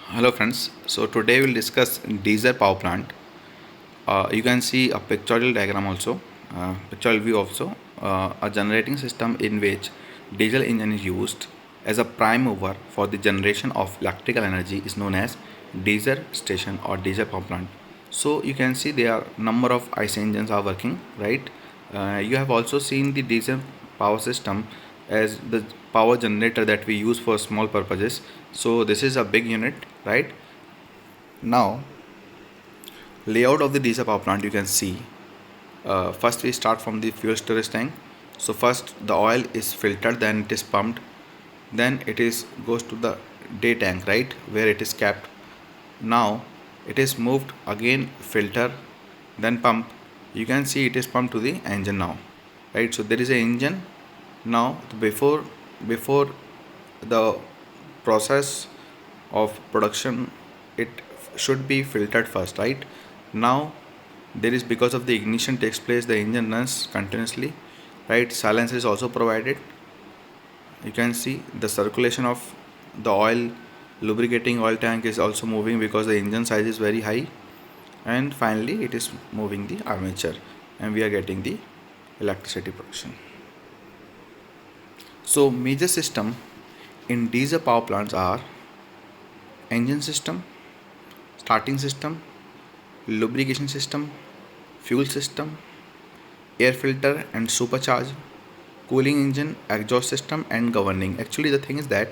Hello friends, so today we'll discuss diesel power plant. You can see a pictorial diagram also, pictorial view also, a generating system in which diesel engine is used as a prime mover for the generation of electrical energy is known as diesel station or diesel power plant. So you can see there are number of IC engines are working, right? You have also seen the diesel power system as the power generator that we use for small purposes. So this is a big unit, right? Now, layout of the diesel power plant, you can see. First we start from the fuel storage tank. So first the oil is filtered, then it is pumped, then it is goes to the day tank, right, where it is kept. Now it is moved again, filter, then pump. You can see it is pumped to the engine now, right? So there is a engine now. Before the process of production, it should be filtered first, right? Now there is, because of the ignition takes place, the engine runs continuously, right? Silence is also provided. You can see the circulation of the oil, lubricating oil tank is also moving because the engine size is very high. And finally it is moving the armature, and we are getting the electricity production. So major system in diesel power plants are engine system, starting system, lubrication system, fuel system, air filter and supercharge, cooling engine, exhaust system, and governing. Actually, the thing is that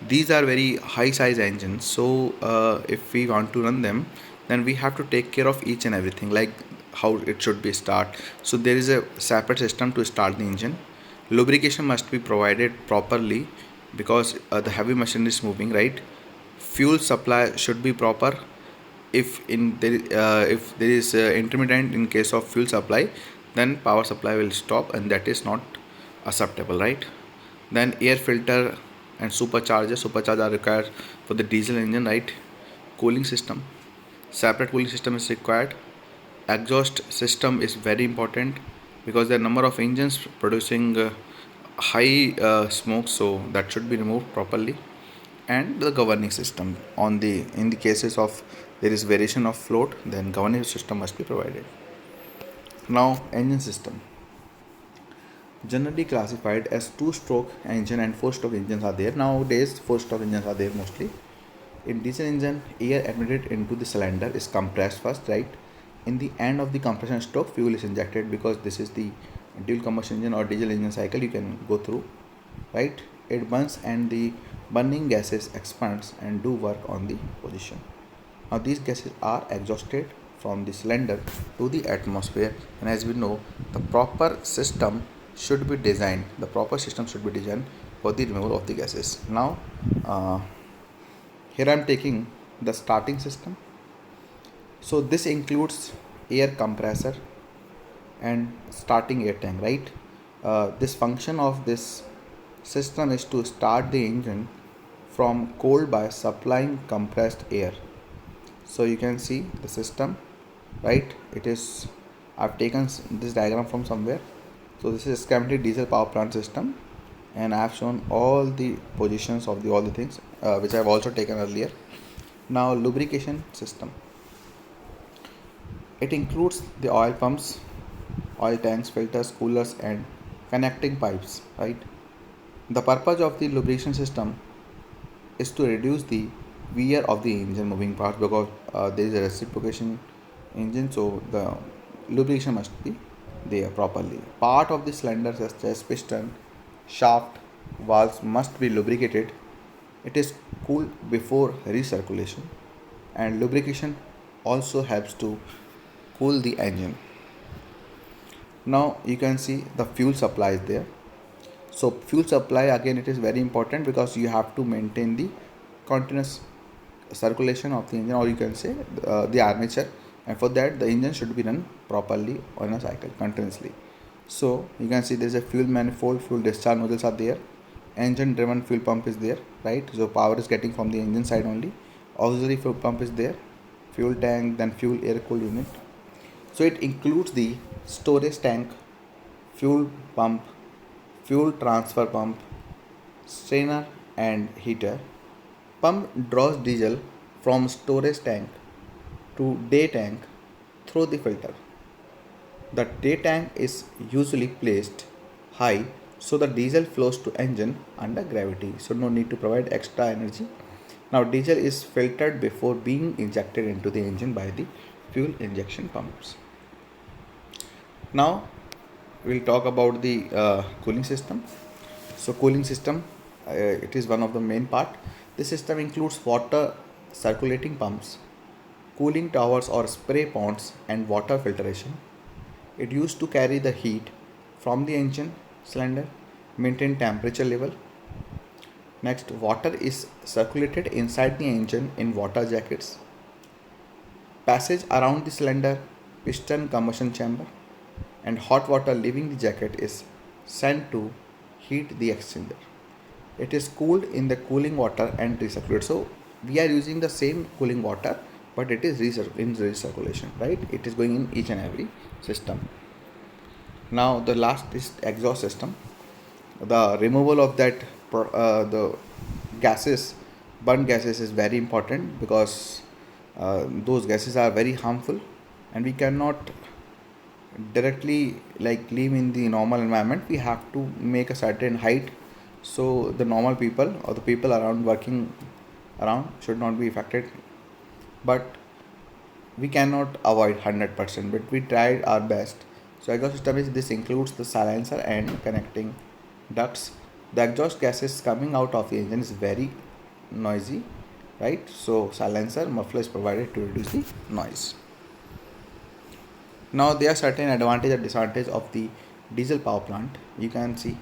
these are very high size engines. So if we want to run them, then we have to take care of each and everything, like how it should be start. So there is a separate system to start the engine. Lubrication must be provided properly because the heavy machine is moving, right? Fuel supply should be proper. If there is intermittent in case of fuel supply, then power supply will stop, and that is not acceptable, right? Then air filter and supercharger are required for the diesel engine, right? Cooling system, separate cooling system is required. Exhaust system is very important because there are number of engines producing high smoke, so that should be removed properly. And the governing system, on the in the cases of there is variation of float, then governing system must be provided. Now engine system, generally classified as two-stroke engine and four-stroke engines are there. Nowadays four-stroke engines are there mostly. In diesel engine, air admitted into the cylinder is compressed first, right? In the end of the compression stroke, fuel is injected, because this is the dual combustion engine or diesel engine cycle you can go through, right? It burns and the burning gases expands and do work on the position. Now these gases are exhausted from the cylinder to the atmosphere, and as we know, the proper system should be designed for the removal of the gases. Now here I am taking the starting system. So this includes air compressor and starting air tank, right? This function of this system is to start the engine from cold by supplying compressed air. So you can see the system, right? It is, I've taken this diagram from somewhere. So this is schematic diesel power plant system, and I have shown all the positions of all the things which I have also taken earlier. Now lubrication system, it includes the oil pumps, oil tanks, filters, coolers, and connecting pipes, right? The purpose of the lubrication system is to reduce the wear of the engine moving parts, because there is a reciprocation engine, so the lubrication must be there properly. Part of the cylinder such as piston, shaft, valves must be lubricated. It is cooled before recirculation, and lubrication also helps to cool the engine. Now you can see the fuel supply is there. So fuel supply, again, it is very important because you have to maintain the continuous circulation of the engine, or you can say the armature, and for that the engine should be run properly on a cycle continuously. So you can see there is a fuel manifold, fuel discharge nozzles are there, engine driven fuel pump is there, right? So power is getting from the engine side only. Auxiliary fuel pump is there, fuel tank, then fuel air cooled unit. So it includes the storage tank, fuel pump, fuel transfer pump, strainer, and heater. Pump draws diesel from storage tank to day tank through the filter. The day tank is usually placed high so the diesel flows to engine under gravity, so no need to provide extra energy. Now diesel is filtered before being injected into the engine by the fuel injection pumps. Now we'll talk about the cooling system. So cooling system, it is one of the main part. This system includes water circulating pumps, cooling towers or spray ponds, and water filtration. It used to carry the heat from the engine cylinder, maintain temperature level. Next, water is circulated inside the engine in water jackets. Passage around the cylinder, piston combustion chamber, and hot water leaving the jacket is sent to heat the exchanger. It is cooled in the cooling water and recirculated. So we are using the same cooling water, but it is in recirculation, right? It is going in each and every system. Now the last is exhaust system. The removal of that the gases, burnt gases, is very important because those gases are very harmful, and we cannot directly like live in the normal environment. We have to make a certain height so the normal people or the people around working around should not be affected, but we cannot avoid 100%, but we tried our best. So exhaust system is, this includes the silencer and connecting ducts. The exhaust gases coming out of the engine is very noisy, right? So silencer muffler is provided to reduce the noise. Now there are certain advantage and disadvantage of the diesel power plant. You can see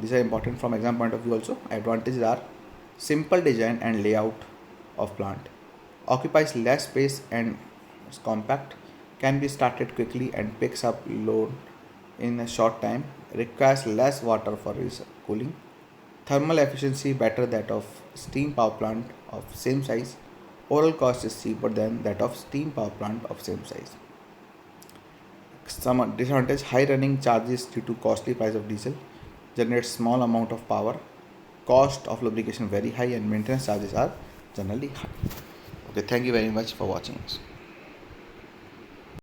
these are important from exam point of view also. Advantages are simple design and layout of plant, occupies less space and is compact, can be started quickly and picks up load in a short time, requires less water for cooling, thermal efficiency better that of steam power plant of same size, overall cost is cheaper than that of steam power plant of same size. Some disadvantage: high running charges due to costly price of diesel, generates small amount of power, cost of lubrication very high, and maintenance charges are generally high. Okay, thank you very much for watching this.